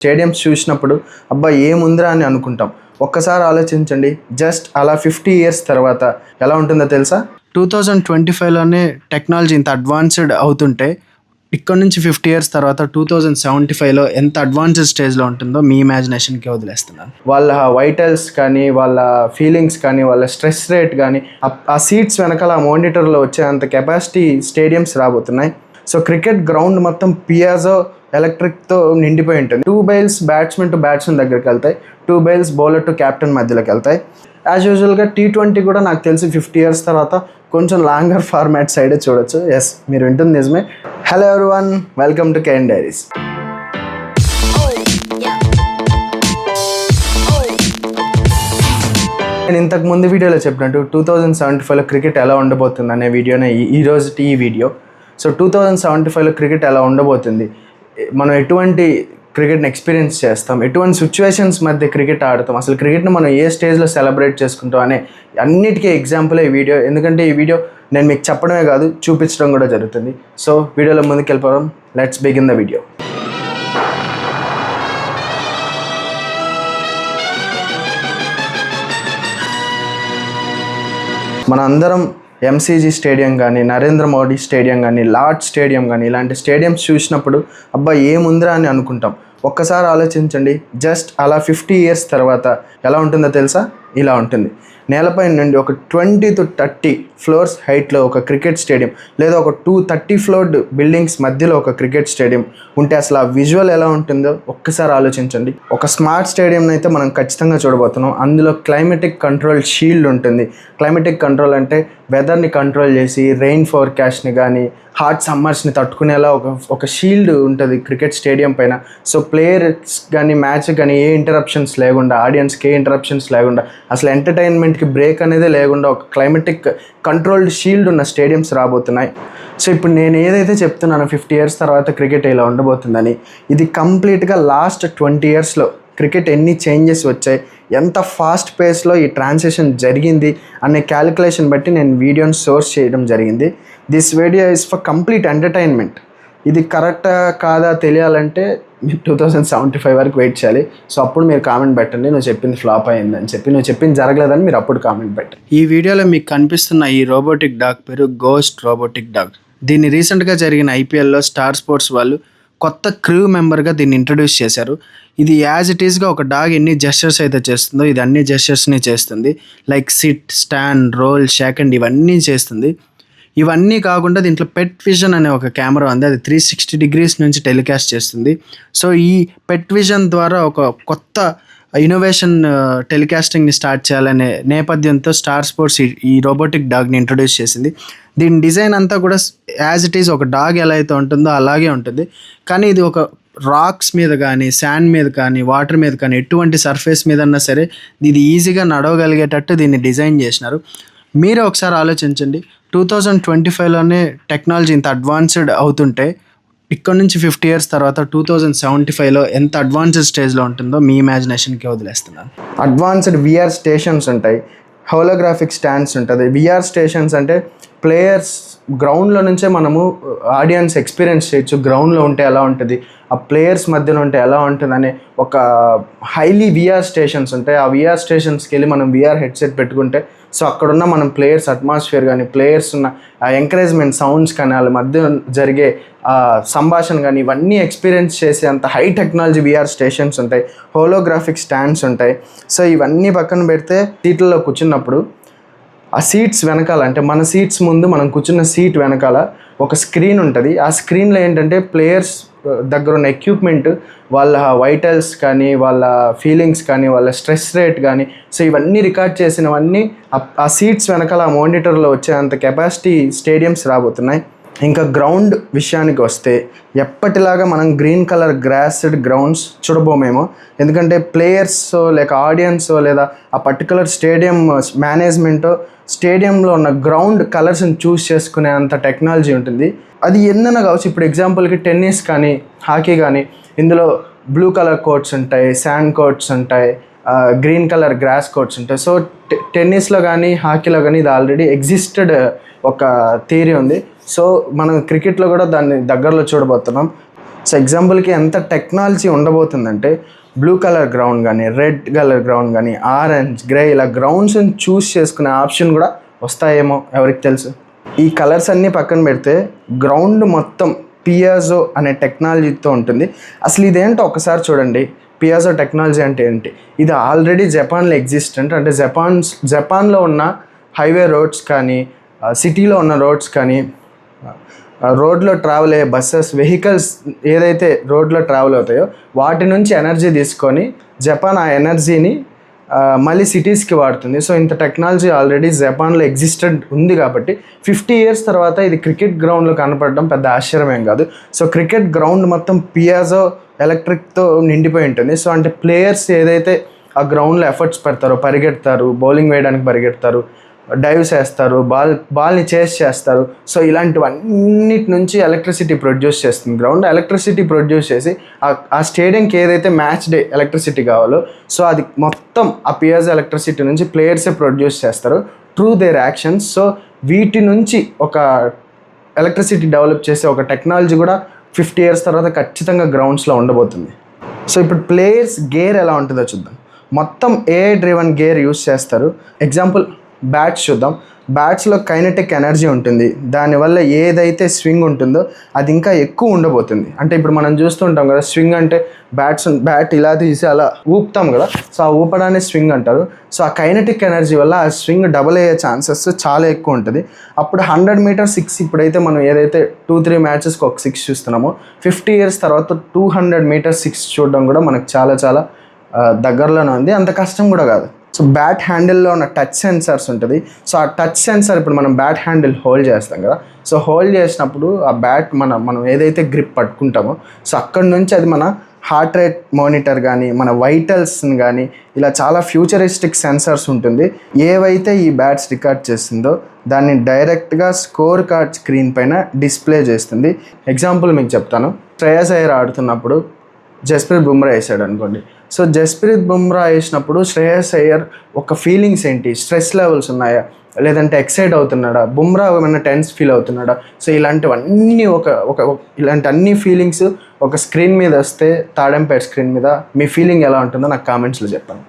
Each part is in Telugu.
స్టేడియంస్ చూసినప్పుడు అబ్బా ఏముందిరా అని అనుకుంటాం. ఒక్కసారి ఆలోచించండి, జస్ట్ అలా 50 ఇయర్స్ తర్వాత ఎలా ఉంటుందో తెలుసా? 2025లోనే టెక్నాలజీ ఇంత అడ్వాన్స్డ్ అవుతుంటే ఇక్కడ నుంచి 50 ఇయర్స్ తర్వాత 2075లో ఎంత అడ్వాన్స్డ్ స్టేజ్లో ఉంటుందో మీ ఇమాజినేషన్కి వదిలేస్తున్నాను. వాళ్ళ వైటల్స్ కానీ, వాళ్ళ ఫీలింగ్స్ కానీ, వాళ్ళ స్ట్రెస్ రేట్ కానీ, ఆ సీట్స్ వెనకాల ఆ మానిటర్లో వచ్చే అంత కెపాసిటీ స్టేడియంస్ రాబోతున్నాయి. సో క్రికెట్ గ్రౌండ్ మొత్తం పియాజో ఎలక్ట్రిక్తో నిండిపోయి ఉంటుంది. 2 బైల్స్ బ్యాట్స్మెన్ టు బ్యాట్స్మెన్ దగ్గరికి వెళ్తాయి, 2 బైల్స్ బౌలర్ టు క్యాప్టెన్ మధ్యలోకి వెళ్తాయి. యాజ్ యూజువల్గా T20 కూడా నాకు తెలిసి 50 ఇయర్స్ తర్వాత కొంచెం లాంగర్ ఫార్మాట్ సైడే చూడొచ్చు. ఎస్, మీరు వింటుంది నిజమే. Hello everyone, welcome to KN diaries. నేను ఇంతకు ముందు వీడియోలో చెప్పినట్టు 2075లో క్రికెట్ ఎలా ఉండబోతుంది అనే వీడియోనే ఈ వీడియో. సో 2075లో క్రికెట్ ఎలా ఉండబోతుంది, మనం ఎటువంటి క్రికెట్ని ఎక్స్పీరియన్స్ చేస్తాం, ఎటువంటి సిచ్యువేషన్స్ మధ్య క్రికెట్ ఆడతాం, అసలు క్రికెట్ని మనం ఏ స్టేజ్లో సెలబ్రేట్ చేసుకుంటాం అనే అన్నిటికీ ఎగ్జాంపుల్ ఈ వీడియో. ఎందుకంటే ఈ వీడియో నేను మీకు చెప్పడమే కాదు, చూపించడం కూడా జరుగుతుంది. సో వీడియోలో ముందుకు వెళ్ళిపోవడం, లెట్స్ బిగిన్ ద వీడియో. మన అందరం ఎంసీజీ స్టేడియం కానీ, నరేంద్ర మోడీ స్టేడియం కానీ, లార్డ్ స్టేడియం కానీ ఇలాంటి స్టేడియంస్ చూసినప్పుడు అబ్బా ఏముందిరా అని అనుకుంటాం. ఒక్కసారి ఆలోచించండి, జస్ట్ అలా 50 ఇయర్స్ తర్వాత ఎలా ఉంటుందో తెలుసా? ఇలా ఉంటుంది. నేలపై నుండి ఒక 20 to 30 ఫ్లోర్స్ హైట్లో ఒక క్రికెట్ స్టేడియం, లేదా ఒక 230 ఫ్లోర్డ్ బిల్డింగ్స్ మధ్యలో ఒక క్రికెట్ స్టేడియం ఉంటే అసలు ఆ విజువల్ ఎలా ఉంటుందో ఒక్కసారి ఆలోచించండి. ఒక స్మార్ట్ స్టేడియం అయితే మనం ఖచ్చితంగా చూడబోతున్నాం. అందులో క్లైమేటిక్ కంట్రోల్ షీల్డ్ ఉంటుంది. క్లైమేటిక్ కంట్రోల్ అంటే వెదర్ని కంట్రోల్ చేసి రెయిన్ ఫోర్కాస్ట్ని కానీ, హాట్ సమ్మర్స్ని తట్టుకునేలా ఒక షీల్డ్ ఉంటుంది క్రికెట్ స్టేడియం పైన. సో ప్లేయర్స్ కానీ, మ్యాచ్ కానీ ఏ ఇంటరప్షన్స్ లేకుండా, ఆడియన్స్కి ఏ ఇంటరప్షన్స్ లేకుండా, అసలు ఎంటర్టైన్మెంట్కి బ్రేక్ అనేది లేకుండా ఒక క్లైమేటిక్ కంట్రోల్డ్ షీల్డ్ ఉన్న స్టేడియంస్ రాబోతున్నాయి. సో ఇప్పుడు నేను ఏదైతే చెప్తున్నానో 50 ఇయర్స్ తర్వాత క్రికెట్ ఇలా ఉండబోతుందని, ఇది కంప్లీట్గా లాస్ట్ 20 ఇయర్స్లో క్రికెట్ ఎన్ని చేంజెస్ వచ్చాయి, ఎంత ఫాస్ట్ పేస్లో ఈ ట్రాన్సిషన్ జరిగింది అనే క్యాలిక్యులేషన్ బట్టి నేను వీడియోని సోర్స్ చేయడం జరిగింది. This video is for complete entertainment. ఇది కరెక్టా కాదా తెలియాలంటే మీరు 2075 వరకు వెయిట్ చేయాలి. సో అప్పుడు మీరు కామెంట్ పెట్టండి, నువ్వు చెప్పింది ఫ్లాప్ అయ్యిందని చెప్పి, నువ్వు చెప్పింది జరగలేదని మీరు అప్పుడు కామెంట్ పెట్టండి. ఈ వీడియోలో మీకు కనిపిస్తున్న ఈ రోబోటిక్ డాగ్ పేరు గోస్ట్ రోబోటిక్ డాగ్. దీన్ని రీసెంట్గా జరిగిన ఐపీఎల్లో స్టార్ స్పోర్ట్స్ వాళ్ళు కొత్త క్రూ మెంబర్గా దీన్ని ఇంట్రడ్యూస్ చేశారు. ఇది యాజ్ ఇట్ ఈస్గా ఒక డాగ్ ఎన్ని జెస్చర్స్ అయితే చేస్తుందో ఇది అన్ని జెస్చర్స్ని చేస్తుంది. Like sit, stand, roll, shake and ఇవన్నీ చేస్తుంది. ఇవన్నీ కాకుండా దీంట్లో పెట్ విజన్ అనే ఒక కెమెరా ఉంది. అది 360 degrees నుంచి టెలికాస్ట్ చేస్తుంది. సో ఈ పెట్ విజన్ ద్వారా ఒక కొత్త ఇన్నోవేషన్ టెలికాస్టింగ్ని స్టార్ట్ చేయాలనే నేపథ్యంతో స్టార్ స్పోర్ట్స్ ఈ రోబోటిక్ డాగ్ని ఇంట్రొడ్యూస్ చేసింది. దీని డిజైన్ అంతా కూడా యాజ్ ఇట్ ఈజ్ ఒక డాగ్ ఎలా అయితే ఉంటుందో అలాగే ఉంటుంది. కానీ ఇది ఒక రాక్స్ మీద కానీ, శాండ్ మీద కానీ, వాటర్ మీద కానీ, ఎటువంటి సర్ఫేస్ మీద అన్నా సరే ఇది ఈజీగా నడవగలిగేటట్టు దీన్ని డిజైన్ చేసినారు. మీరే ఒకసారి ఆలోచించండి, 2025లోనే టెక్నాలజీ ఇంత అడ్వాన్స్డ్ అవుతుంటే ఇక్కడ నుంచి 50 ఇయర్స్ తర్వాత 2075లో ఎంత అడ్వాన్స్డ్ స్టేజ్లో ఉంటుందో మీ ఇమాజినేషన్కి వదిలేస్తున్నాను. అడ్వాన్స్డ్ విఆర్ స్టేషన్స్ ఉంటాయి, హోలోగ్రాఫిక్ స్టాండ్స్ ఉంటుంది. విఆర్ స్టేషన్స్ అంటే ప్లేయర్స్ గ్రౌండ్లో నుంచే మనము ఆడియన్స్ ఎక్స్పీరియన్స్ చేయొచ్చు. గ్రౌండ్లో ఉంటే ఎలా ఉంటుంది, ఆ ప్లేయర్స్ మధ్యలో ఉంటే ఎలా ఉంటుంది అనే ఒక హైలీ విఆర్ స్టేషన్స్ ఉంటాయి. ఆ విఆర్ స్టేషన్స్కి వెళ్ళి మనం విఆర్ హెడ్సెట్ పెట్టుకుంటే సో అక్కడున్న మనం ప్లేయర్స్ అట్మాస్ఫియర్ కానీ, ప్లేయర్స్ ఉన్న ఆ ఎంకరేజ్మెంట్ సౌండ్స్ కానీ, వాళ్ళ మధ్య జరిగే సంభాషణ కానీ ఇవన్నీ ఎక్స్పీరియన్స్ చేసే అంత హై టెక్నాలజీ విఆర్ స్టేషన్స్ ఉంటాయి. హోలోగ్రాఫిక్ స్టాండ్స్ ఉంటాయి. సో ఇవన్నీ పక్కన పెడితే సీట్లలో కూర్చున్నప్పుడు ఆ సీట్స్ వెనకాల, అంటే మన సీట్స్ ముందు మనం కూర్చున్న సీట్ వెనకాల ఒక స్క్రీన్ ఉంటుంది. ఆ స్క్రీన్లో ఏంటంటే ప్లేయర్స్ దగ్గర ఉన్న ఎక్విప్మెంట్, వాళ్ళ వైటల్స్ కానీ, వాళ్ళ ఫీలింగ్స్ కానీ, వాళ్ళ స్ట్రెస్ రేట్ కానీ, సో ఇవన్నీ రికార్డ్ చేసినవన్నీ ఆ సీట్స్ వెనకాల ఆ మానిటర్లో వచ్చే అంత కెపాసిటీ స్టేడియంస్ రాబోతున్నాయి. ఇంకా గ్రౌండ్ విషయానికి వస్తే ఎప్పటిలాగా మనం గ్రీన్ కలర్ గ్రాస్డ్ గ్రౌండ్స్ చూడబోమేమో. ఎందుకంటే ప్లేయర్స్ లేక ఆడియన్స్ లేదా ఆ పర్టికులర్ స్టేడియం మేనేజ్మెంటో స్టేడియంలో ఉన్న గ్రౌండ్ కలర్స్ని చూస్ చేసుకునే అంత టెక్నాలజీ ఉంటుంది. అది ఎన్నైనా కావచ్చు. ఇప్పుడు ఎగ్జాంపుల్కి టెన్నిస్ కానీ, హాకీ కానీ, ఇందులో బ్లూ కలర్ కోర్ట్స్ ఉంటాయి, శాండ్ కోర్ట్స్ ఉంటాయి, గ్రీన్ కలర్ గ్రాస్ కోర్ట్స్ ఉంటాయి. సో టెన్నిస్లో కానీ, హాకీలో కానీ ఇది ఆల్రెడీ ఎగ్జిస్టెడ్ ఒక థియరీ ఉంది. సో మనం క్రికెట్లో కూడా దాన్ని దగ్గరలో చూడబోతున్నాం. సో ఎగ్జాంపుల్కి ఎంత టెక్నాలజీ ఉండబోతుందంటే బ్లూ కలర్ గ్రౌండ్ కానీ, రెడ్ కలర్ గ్రౌండ్ కానీ, ఆరెంజ్, గ్రే ఇలా గ్రౌండ్స్ని చూస్ చేసుకునే ఆప్షన్ కూడా వస్తాయేమో ఎవరికి తెలుసు. ఈ కలర్స్ అన్నీ పక్కన పెడితే గ్రౌండ్ మొత్తం పియాజో అనే టెక్నాలజీతో ఉంటుంది. అసలు ఇదేంటో ఒకసారి చూడండి. పియాజో టెక్నాలజీ అంటే ఏంటి? ఇది ఆల్రెడీ జపాన్లో ఎగ్జిస్టెంట్. అంటే జపాన్లో ఉన్న హైవే రోడ్స్ కానీ, సిటీలో ఉన్న రోడ్స్ కానీ, రోడ్లో ట్రావెల్ అయ్యే బస్సెస్, వెహికల్స్ ఏదైతే రోడ్లో ట్రావెల్ అవుతాయో వాటి నుంచి ఎనర్జీ తీసుకొని జపాన్ ఆ ఎనర్జీని మళ్ళీ సిటీస్కి వాడుతుంది. సో ఇంత టెక్నాలజీ ఆల్రెడీ జపాన్లో ఎగ్జిస్టెంట్ ఉంది కాబట్టి 50 years తర్వాత ఇది క్రికెట్ గ్రౌండ్లో కనపడడం పెద్ద ఆశ్చర్యమేం కాదు. సో క్రికెట్ గ్రౌండ్ మొత్తం పియాజో ఎలక్ట్రిక్తో నిండిపోయి ఉంటుంది. సో అంటే ప్లేయర్స్ ఏదైతే ఆ గ్రౌండ్లో ఎఫర్ట్స్ పెడతారో, పరిగెడతారు, బౌలింగ్ వేయడానికి పరిగెడతారు, డైవ్స్ వేస్తారు, బాల్ని చేస్ చేస్తారు. సో ఇలాంటివన్నిటి నుంచి ఎలక్ట్రిసిటీ ప్రొడ్యూస్ చేస్తుంది గ్రౌండ్. ఎలక్ట్రిసిటీ ప్రొడ్యూస్ చేసి ఆ స్టేడియంకి ఏదైతే మ్యాచ్ డే ఎలక్ట్రిసిటీ కావాలో సో అది మొత్తం ఆ పియాజో ఎలక్ట్రిసిటీ నుంచి ప్లేయర్సే ప్రొడ్యూస్ చేస్తారు త్రూ దేర్ యాక్షన్స్. సో వీటి నుంచి ఒక ఎలక్ట్రిసిటీ డెవలప్ చేసే ఒక టెక్నాలజీ కూడా 50 years తర్వాత ఖచ్చితంగా గ్రౌండ్స్లో ఉండబోతుంది. సో ఇప్పుడు ప్లేయర్స్ గేర్ ఎలా ఉంటుందో చూద్దాం. మొత్తం AI డ్రివన్ గేర్ యూస్ చేస్తారు. ఎగ్జాంపుల్ బ్యాట్స్ చూద్దాం. బ్యాట్స్లో కైనెటిక్ ఎనర్జీ ఉంటుంది. దానివల్ల ఏదైతే స్వింగ్ ఉంటుందో అది ఇంకా ఎక్కువ ఉండబోతుంది. అంటే ఇప్పుడు మనం చూస్తుంటాం కదా, స్వింగ్ అంటే బ్యాట్ ఇలా తీసి అలా ఊపుతాం కదా, సో ఆ ఊపడాన్ని స్వింగ్ అంటారు. సో ఆ కైనెటిక్ ఎనర్జీ వల్ల ఆ స్వింగ్ డబుల్ అయ్యే ఛాన్సెస్ చాలా ఎక్కువ ఉంటుంది. అప్పుడు 100 meter సిక్స్ ఇప్పుడైతే మనం ఏదైతే 2-3 matchesకి ఒక 6 చూస్తున్నామో 50 years తర్వాత 200 meter సిక్స్ చూడడం కూడా మనకు చాలా చాలా దగ్గరలోనే ఉంది. అంత కష్టం కూడా కాదు. సో బ్యాట్ హ్యాండిల్లో ఉన్న టచ్ సెన్సర్స్ ఉంటుంది. సో ఆ టచ్ సెన్సర్ ఇప్పుడు మనం బ్యాట్ హ్యాండిల్ హోల్డ్ చేస్తాం కదా, సో హోల్డ్ చేసినప్పుడు ఆ బ్యాట్ మనం ఏదైతే గ్రిప్ పట్టుకుంటామో సో అక్కడి నుంచి అది మన హార్ట్ రేట్ మానిటర్ కానీ, మన వైటల్స్ని కానీ ఇలా చాలా ఫ్యూచరిస్టిక్ సెన్సర్స్ ఉంటుంది. ఏవైతే ఈ బ్యాట్స్ రికార్డ్ చేస్తుందో దాన్ని డైరెక్ట్గా స్కోర్ కార్డ్ స్క్రీన్ పైన డిస్ప్లే చేస్తుంది. ఎగ్జాంపుల్ మీకు చెప్తాను. శ్రేయస్ అయ్యర్ ఆడుతున్నప్పుడు జస్ప్రీత్ బుమ్రా వేసాడు అనుకోండి. సో జస్ప్రీత్ బుమ్రా వేసినప్పుడు శ్రేయస్ అయ్యర్ ఒక ఫీలింగ్స్ ఏంటి, స్ట్రెస్ లెవెల్స్ ఉన్నాయా, లేదంటే ఎక్సైట్ అవుతున్నాడా, బుమ్రా ఏమైనా టెన్స్ ఫీల్ అవుతున్నాడా, సో ఇలాంటివన్నీ ఇలాంటి అన్ని ఫీలింగ్స్ ఒక స్క్రీన్ మీద వస్తే, తాడెంపేట స్క్రీన్ మీద మీ ఫీలింగ్ ఎలా ఉంటుందో నాకు కామెంట్స్లో చెప్పండి.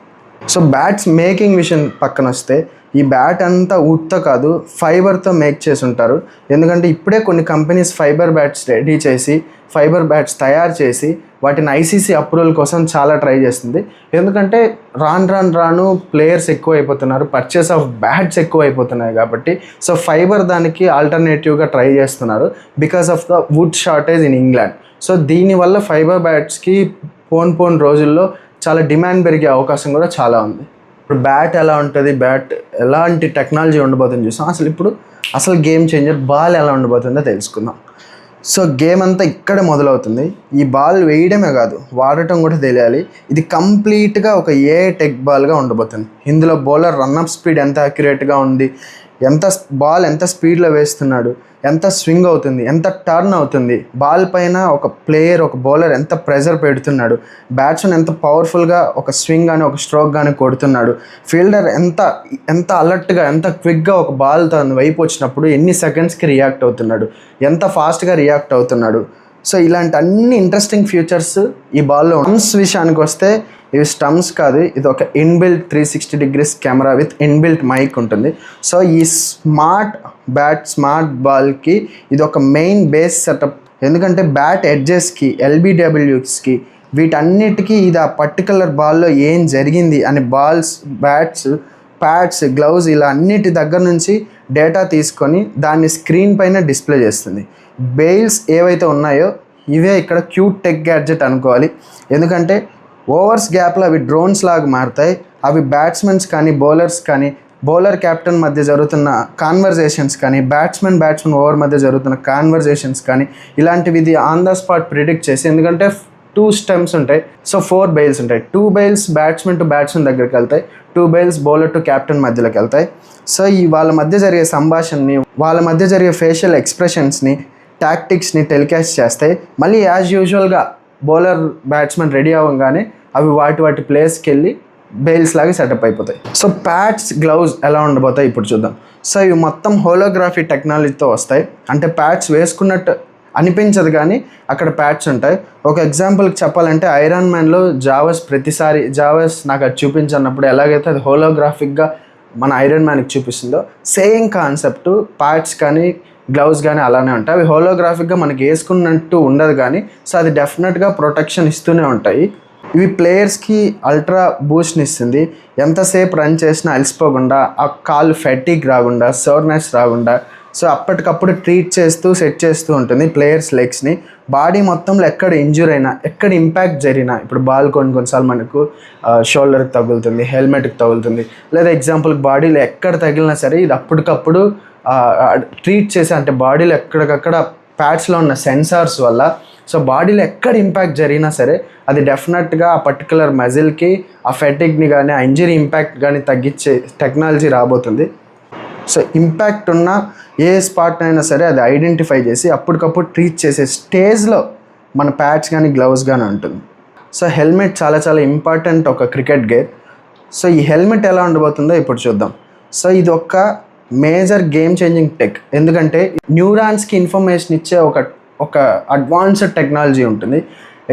సో బ్యాట్స్ మేకింగ్ విషయం పక్కన వస్తే ఈ బ్యాట్ అంతా వుడ్తో కాదు, ఫైబర్తో మేక్ చేసి ఉంటారు. ఎందుకంటే ఇప్పుడే కొన్ని కంపెనీస్ ఫైబర్ బ్యాట్స్ రెడీ చేసి, ఫైబర్ బ్యాట్స్ తయారు చేసి వాటిని ICC అప్రూవల్ కోసం చాలా ట్రై చేస్తుంది. ఎందుకంటే రాను ప్లేయర్స్ ఎక్కువ అయిపోతున్నారు, పర్చేస్ ఆఫ్ బ్యాట్స్ ఎక్కువ అయిపోతున్నాయి కాబట్టి సో ఫైబర్ దానికి ఆల్టర్నేటివ్గా ట్రై చేస్తున్నారు because of the wood shortage in England. So దీనివల్ల ఫైబర్ బ్యాట్స్కి పోన్ రోజుల్లో చాలా డిమాండ్ పెరిగే అవకాశం కూడా చాలా ఉంది. ఇప్పుడు బ్యాట్ ఎలా ఉంటుంది, బ్యాట్ ఎలాంటి టెక్నాలజీ ఉండబోతుందో చూసాం. అసలు గేమ్ చేంజర్ బాల్ ఎలా ఉండబోతుందో తెలుసుకుందాం. సో గేమ్ అంతా ఇక్కడే మొదలవుతుంది. ఈ బాల్ వేయడమే కాదు, వాడటం కూడా తెలియాలి. ఇది కంప్లీట్గా ఒక AI టెక్ బాల్గా ఉండబోతుంది. ఇందులో బౌలర్ రన్అప్ స్పీడ్ ఎంత అక్యురేట్గా ఉంది, బాల్ ఎంత స్పీడ్లో వేస్తున్నాడు, ఎంత స్వింగ్ అవుతుంది, ఎంత టర్న్ అవుతుంది, బాల్ పైన ఒక ప్లేయర్, ఒక బౌలర్ ఎంత ప్రెజర్ పెడుతున్నాడు, బ్యాట్స్మెన్ ఎంత పవర్ఫుల్గా ఒక స్వింగ్ కానీ ఒక స్ట్రోక్ కానీ కొడుతున్నాడు, ఫీల్డర్ ఎంత అలర్ట్గా, ఎంత క్విక్గా ఒక బాల్ తన వైపు వచ్చినప్పుడు ఎన్ని సెకండ్స్కి రియాక్ట్ అవుతున్నాడు, ఎంత ఫాస్ట్గా రియాక్ట్ అవుతున్నాడు. సో ఇలాంటి అన్ని ఇంట్రెస్టింగ్ ఫీచర్స్ ఈ బాల్లో. స్టమ్స్ విషయానికి వస్తే ఇవి స్టమ్స్ కాదు, ఇది ఒక inbuilt 360 degrees camera with inbuilt mic ఉంటుంది. సో ఈ స్మార్ట్ బాల్కి ఇది ఒక మెయిన్ బేస్ సెటప్. ఎందుకంటే బ్యాట్ ఎడ్జెస్కి, LBWస్కి, వీటన్నిటికీ ఇది ఆ పర్టికులర్ బాల్లో ఏం జరిగింది అని బ్యాట్స్, ప్యాడ్స్, గ్లౌజ్ ఇలా అన్నిటి దగ్గర నుంచి డేటా తీసుకొని దాన్ని స్క్రీన్ పైన డిస్ప్లే చేస్తుంది. బెయిల్స్ ఏవైతే ఉన్నాయో ఇవే ఇక్కడ క్యూట్ టెక్ గ్యాడ్జెట్ అనుకోవాలి. ఎందుకంటే ఓవర్స్ గ్యాప్లో అవి డ్రోన్స్ లాగా మారుతాయి. అవి బ్యాట్స్మెన్స్ కానీ, బౌలర్స్ కానీ, బౌలర్ కెప్టెన్ మధ్య జరుగుతున్న కాన్వర్జేషన్స్ కానీ, బ్యాట్స్మెన్ ఓవర్ మధ్య జరుగుతున్న కాన్వర్జేషన్స్ కానీ ఇలాంటివి ఇది ఆన్ ద స్పాట్ ప్రిడిక్ట్ చేసి, ఎందుకంటే 2 stems ఉంటాయి, సో 4 bails ఉంటాయి. 2 bails బ్యాట్స్మెన్ టు బ్యాట్స్మెన్ దగ్గరికి వెళ్తాయి, 2 bails బౌలర్ టు కెప్టెన్ మధ్యలోకి వెళ్తాయి. సో వాళ్ళ మధ్య జరిగే సంభాషణని, వాళ్ళ మధ్య జరిగే ఫేషియల్ ఎక్స్ప్రెషన్స్ని, టాక్టిక్స్ని టెలికాస్ట్ చేస్తాయి. మళ్ళీ యాజ్ యూజువల్గా బౌలర్, బ్యాట్స్మెన్ రెడీ అవ్వగానే అవి వాటి ప్లేస్కి వెళ్ళి బెయిల్స్ లాగా సెటప్ అయిపోతాయి. సో ప్యాడ్స్, గ్లౌజ్ ఎలా ఉండబోతాయి ఇప్పుడు చూద్దాం. సో ఇవి మొత్తం హోలోగ్రఫీ టెక్నాలజీతో వస్తాయి. అంటే ప్యాడ్స్ వేసుకున్నట్టు అనిపించదు, కానీ అక్కడ ప్యాడ్స్ ఉంటాయి. ఒక ఎగ్జాంపుల్కి చెప్పాలంటే ఐరన్ మ్యాన్లో జావస్ నాకు అది చూపించినప్పుడు ఎలాగైతే అది హోలోగ్రాఫిక్గా మన ఐరన్ మ్యాన్కి చూపిస్తుందో సేమ్ కాన్సెప్ట్ ప్యాడ్స్ కానీ గ్లౌస్ కానీ అలానే ఉంటాయి. అవి హోలోగ్రాఫిక్గా మనకి వేసుకున్నట్టు ఉండదు, కానీ సో అది డెఫినెట్గా ప్రొటెక్షన్ ఇస్తూనే ఉంటాయి. ఇవి ప్లేయర్స్కి అల్ట్రా బూస్ట్ని ఇస్తుంది. ఎంతసేపు రన్ చేసినా అలసిపోకుండా, ఆ కాళ్ళు ఫెటిక్ రాకుండా, సోర్నెస్ రాకుండా, సో అప్పటికప్పుడు ట్రీట్ చేస్తూ సెట్ చేస్తూ ఉంటుంది ప్లేయర్స్ లెగ్స్ని. బాడీ మొత్తంలో ఎక్కడ ఇంజూర్ అయినా, ఎక్కడ ఇంపాక్ట్ జరిగినా, ఇప్పుడు బాల్ కొన్నిసార్లు మనకు షోల్డర్కి తగులుతుంది, హెల్మెట్కి తగులుతుంది, లేదా ఎగ్జాంపుల్కి బాడీలో ఎక్కడ తగిలినా సరే ఇది అప్పటికప్పుడు ట్రీట్ చేసి, అంటే బాడీలో ఎక్కడికక్కడ ప్యాడ్స్లో ఉన్న సెన్సార్స్ వల్ల సో బాడీలో ఎక్కడ ఇంపాక్ట్ జరిగినా సరే అది డెఫినెట్గా ఆ పర్టికులర్ మజిల్కి ఆ ఫెటిక్ని కానీ ఆ ఇంజరీ ఇంపాక్ట్ కానీ తగ్గించే టెక్నాలజీ రాబోతుంది. సో ఇంపాక్ట్ ఉన్న ఏ స్పాట్ అయినా సరే అది ఐడెంటిఫై చేసి అప్పటికప్పుడు ట్రీట్ చేసే స్టేజ్లో మన ప్యాడ్స్ కానీ గ్లౌస్ కానీ ఉంటుంది. సో హెల్మెట్ చాలా చాలా ఇంపార్టెంట్ ఒక క్రికెట్ గేర్. సో ఈ హెల్మెట్ ఎలా ఉండబోతుందో ఇప్పుడు చూద్దాం. సో ఇది ఒక మేజర్ గేమ్ చేంజింగ్ టెక్, ఎందుకంటే న్యూరాన్స్కి ఇన్ఫర్మేషన్ ఇచ్చే ఒక అడ్వాన్స్డ్ టెక్నాలజీ ఉంటుంది.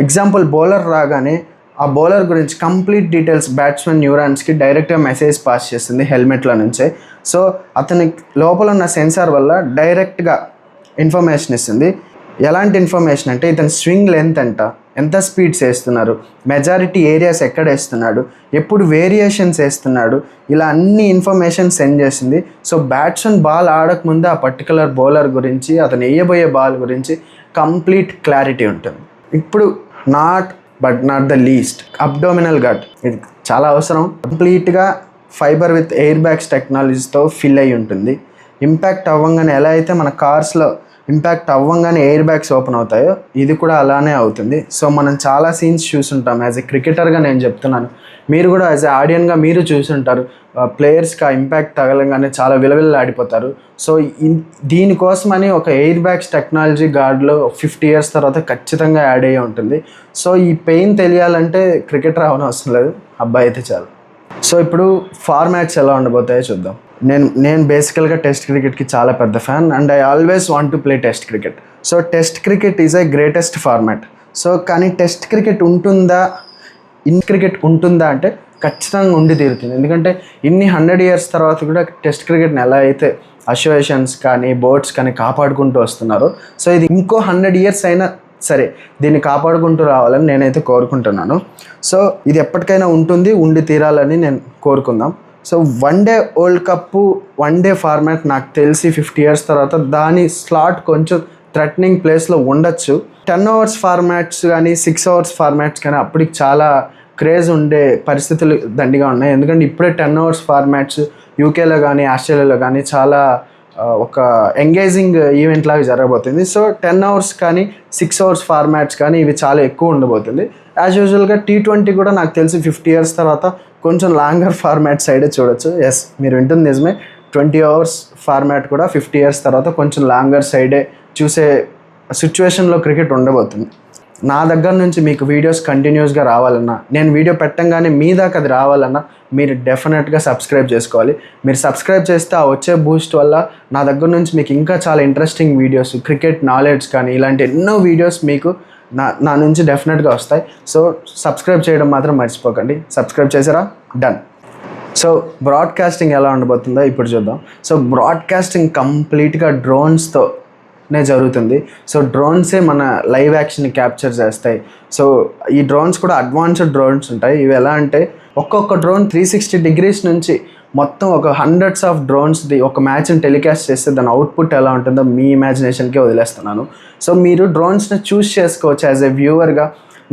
ఎగ్జాంపుల్ బౌలర్ రాగానే ఆ బౌలర్ గురించి కంప్లీట్ డీటెయిల్స్ బ్యాట్స్మెన్ న్యూరాన్స్కి డైరెక్ట్గా మెసేజ్ పాస్ చేస్తుంది హెల్మెట్లో నుంచే. సో అతని లోపల ఉన్న సెన్సార్ వల్ల డైరెక్ట్గా ఇన్ఫర్మేషన్ ఇస్తుంది. ఎలాంటి ఇన్ఫర్మేషన్ అంటే ఇతని స్వింగ్ లెంత్ ఎంత స్పీడ్స్ వేస్తున్నారు, మెజారిటీ ఏరియాస్ ఎక్కడ వేస్తున్నాడు, ఎప్పుడు వేరియేషన్స్ వేస్తున్నాడు, ఇలా అన్ని ఇన్ఫర్మేషన్ సెండ్ చేసింది. సో బ్యాట్స్మెన్ బాల్ ఆడకముందు ఆ పర్టికులర్ బౌలర్ గురించి, అతను వేయబోయే బాల్ గురించి కంప్లీట్ క్లారిటీ ఉంటుంది. ఇప్పుడు not the least abdominal gut, ఇది చాలా అవసరం. కంప్లీట్గా ఫైబర్ విత్ ఎయిర్ బ్యాగ్స్ టెక్నాలజీతో ఫిల్ అయి ఉంటుంది. ఇంపాక్ట్ అవ్వగానే ఎలా అయితే మన కార్స్లో ఇంపాక్ట్ అవ్వగానే ఎయిర్ బ్యాగ్స్ ఓపెన్ అవుతాయో ఇది కూడా అలానే అవుతుంది. సో మనం చాలా సీన్స్ చూసుంటాం. యాజ్ ఎ క్రికెటర్గా నేను చెప్తున్నాను, మీరు కూడా యాజ్ ఎ ఆడియన్గా మీరు చూసుంటారు. ప్లేయర్స్కి ఆ ఇంపాక్ట్ తగలంగానే చాలా విలవిల్లాడిపోతారు. సో దీనికోసమని ఒక ఎయిర్ బ్యాగ్స్ టెక్నాలజీ గార్డ్లో 50 years తర్వాత ఖచ్చితంగా యాడ్ అయ్యి ఉంటుంది. సో ఈ పెయిన్ తెలియాలంటే క్రికెటర్ అవనవసరం లేదు, అబ్బాయి అయితే చాలు. సో ఇప్పుడు ఫార్మాట్స్ ఎలా ఉండబోతాయో చూద్దాం. నేను బేసికల్గా టెస్ట్ క్రికెట్కి చాలా పెద్ద fan and I always want to play test cricket. So test cricket is a greatest format. So కానీ టెస్ట్ క్రికెట్ ఉంటుందా అంటే ఖచ్చితంగా ఉండి తీరుతుంది. ఎందుకంటే ఇన్ని 100 years తర్వాత కూడా టెస్ట్ క్రికెట్ని ఎలా అయితే అసోసియేషన్స్ కానీ బోర్డ్స్ కానీ కాపాడుకుంటూ వస్తున్నారు, సో ఇది ఇంకో 100 years అయినా సరే దీన్ని కాపాడుకుంటూ రావాలని నేనైతే కోరుకుంటున్నాను. సో ఇది ఎప్పటికైనా ఉండి తీరాలని నేను కోరుకుందాం. So one day world cup, one day format నాకు తెలిసి 50 years తర్వాత దాని స్లాట్ కొంచెం థ్రెటనింగ్ ప్లేస్లో ఉండొచ్చు. 10 hours ఫార్మాట్స్ కానీ 6 hours ఫార్మాట్స్ కానీ అప్పటికి చాలా క్రేజ్ ఉండే పరిస్థితులు దండిగా ఉన్నాయి. ఎందుకంటే ఇప్పుడే 10 hours ఫార్మాట్స్ యూకేలో కానీ ఆస్ట్రేలియాలో కానీ చాలా ఒక ఎంగేజింగ్ ఈవెంట్ లాగా జరగబోతుంది. సో 10 hours కానీ 6 hours ఫార్మాట్స్ కానీ ఇవి చాలా ఎక్కువ ఉండబోతుంది. యాజ్ యూజువల్గా T20 కూడా నాకు తెలిసి 50 years తర్వాత కొంచెం లాంగర్ ఫార్మాట్ సైడే చూడొచ్చు. ఎస్, మీరు వింటుంది నిజమే. 20 hours ఫార్మాట్ కూడా 50 years తర్వాత కొంచెం లాంగర్ సైడే చూసే సిచ్యువేషన్లో క్రికెట్ ఉండబోతుంది. నా దగ్గర నుంచి మీకు వీడియోస్ కంటిన్యూస్గా రావాలన్నా, నేను వీడియో పెట్టంగానే మీ దాకా అది రావాలన్నా మీరు డెఫినెట్గా సబ్స్క్రైబ్ చేసుకోవాలి. మీరు సబ్స్క్రైబ్ చేస్తే ఆ వచ్చే బూస్ట్ వల్ల నా దగ్గర నుంచి మీకు ఇంకా చాలా ఇంట్రెస్టింగ్ వీడియోస్, క్రికెట్ నాలెడ్జ్ కానీ ఇలాంటి ఎన్నో వీడియోస్ మీకు నా నుంచి డెఫినెట్గా వస్తాయి. సో సబ్స్క్రైబ్ చేయడం మాత్రం మర్చిపోకండి. సబ్స్క్రైబ్ చేసారా? డన్. సో బ్రాడ్కాస్టింగ్ ఎలా ఉండబోతుందో ఇప్పుడు చూద్దాం. సో బ్రాడ్కాస్టింగ్ కంప్లీట్గా డ్రోన్స్తోనే జరుగుతుంది. సో డ్రోన్సే మన లైవ్ యాక్షన్ని క్యాప్చర్ చేస్తాయి. సో ఈ డ్రోన్స్ కూడా అడ్వాన్స్డ్ డ్రోన్స్ ఉంటాయి. ఇవి ఎలా అంటే ఒక్కొక్క డ్రోన్ 360 degrees నుంచి మొత్తం ఒక hundreds of డ్రోన్స్ది ఒక మ్యాచ్ని టెలికాస్ట్ చేస్తే దాని అవుట్పుట్ ఎలా ఉంటుందో మీ ఇమాజినేషన్కే వదిలేస్తున్నాను. సో మీరు డ్రోన్స్ని చూస్ చేసుకోవచ్చు యాజ్ ఎ వ్యూవర్గా.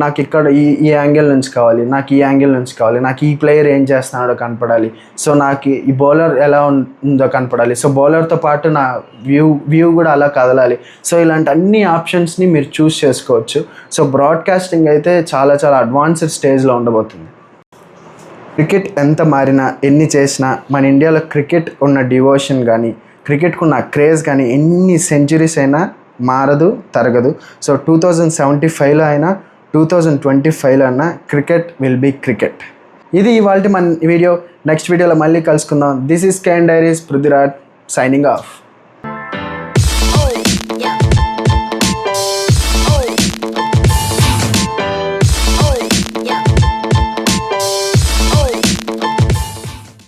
నాకు ఇక్కడ ఈ యాంగిల్ నుంచి కావాలి, నాకు ఈ యాంగిల్ నుంచి కావాలి, నాకు ఈ ప్లేయర్ ఏం చేస్తున్నాడో కనపడాలి, సో నాకు ఈ బౌలర్ ఎలా ఉందో కనపడాలి, సో బౌలర్తో పాటు నా వ్యూ కూడా అలా కదలాలి. సో ఇలాంటి అన్ని ఆప్షన్స్ని మీరు చూస్ చేసుకోవచ్చు. సో బ్రాడ్కాస్టింగ్ అయితే చాలా చాలా అడ్వాన్స్డ్ స్టేజ్లో ఉండబోతుంది. క్రికెట్ ఎంత మారినా, ఎన్ని చేసినా మన ఇండియాలో క్రికెట్ ఉన్న డివోషన్ కానీ, క్రికెట్కు ఉన్న క్రేజ్ కానీ ఎన్ని సెంచురీస్ అయినా మారదు, తరగదు. సో 2075లో అయినా 2025లో అయినా క్రికెట్ విల్ బీ క్రికెట్. ఇది ఇవాళ మన వీడియో. నెక్స్ట్ వీడియోలో మళ్ళీ కలుసుకుందాం. This is Cane Diaries Prithviraj signing of.